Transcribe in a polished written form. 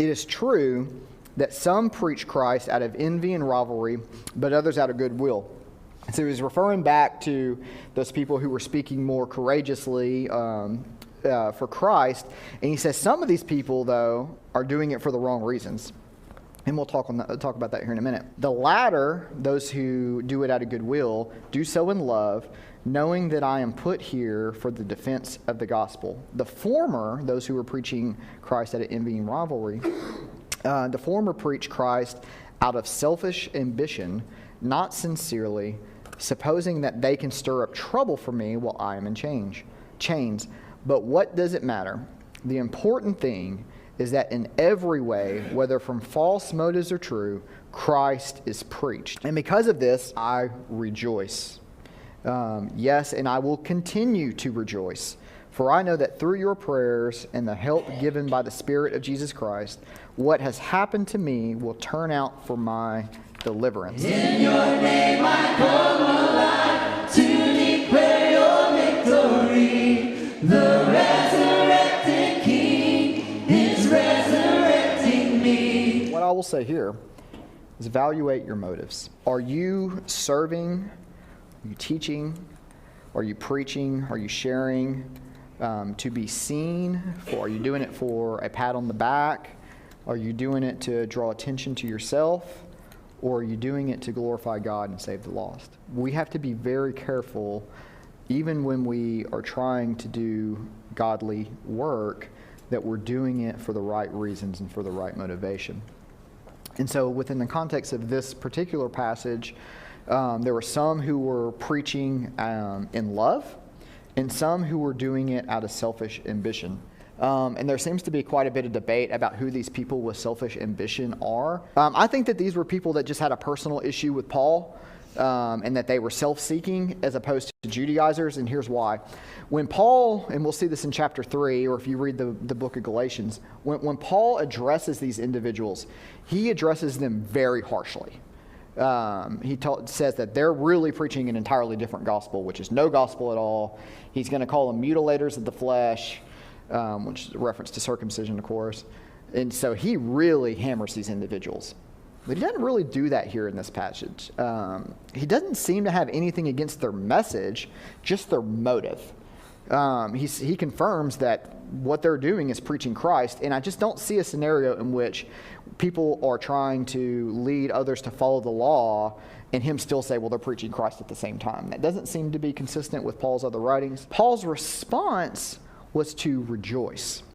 It is true that some preach Christ out of envy and rivalry, but others out of goodwill. And so he's referring back to those people who were speaking more courageously for Christ. And he says some of these people, though, are doing it for the wrong reasons. And we'll talk about that here in a minute. The latter, those who do it out of goodwill, do so in love, knowing that I am put here for the defense of the gospel. The former, those who are preaching Christ out of envy and rivalry, the former preach Christ out of selfish ambition, not sincerely, supposing that they can stir up trouble for me while I am in chains. But what does it matter? The important thing is that in every way, whether from false motives or true, Christ is preached. And because of this, I rejoice. Yes, and I will continue to rejoice. For I know that through your prayers and the help given by the Spirit of Jesus Christ, what has happened to me will turn out for my deliverance. In your name I come alive to declare your victory. The resurrected King is resurrecting me. What I will say here is evaluate your motives. Are you serving? Are you teaching? Are you preaching? Are you sharing to be seen? Are you doing it for a pat on the back? Are you doing it to draw attention to yourself? Or are you doing it to glorify God and save the lost? We have to be very careful, even when we are trying to do godly work, that we're doing it for the right reasons and for the right motivation. And so within the context of this particular passage, there were some who were preaching in love, and some who were doing it out of selfish ambition. And there seems to be quite a bit of debate about who these people with selfish ambition are. I think that these were people that just had a personal issue with Paul, and that they were self-seeking as opposed to Judaizers, and here's why. When Paul, and we'll see this in chapter 3, or if you read the book of Galatians, when Paul addresses these individuals, he addresses them very harshly. He says that they're really preaching an entirely different gospel, which is no gospel at all. He's going to call them mutilators of the flesh, which is a reference to circumcision, of course. And so he really hammers these individuals. But he doesn't really do that here in this passage. He doesn't seem to have anything against their message, just their motive. He confirms that what they're doing is preaching Christ, and I just don't see a scenario in which people are trying to lead others to follow the law and him still say, well, they're preaching Christ at the same time. That doesn't seem to be consistent with Paul's other writings. Paul's response was to rejoice.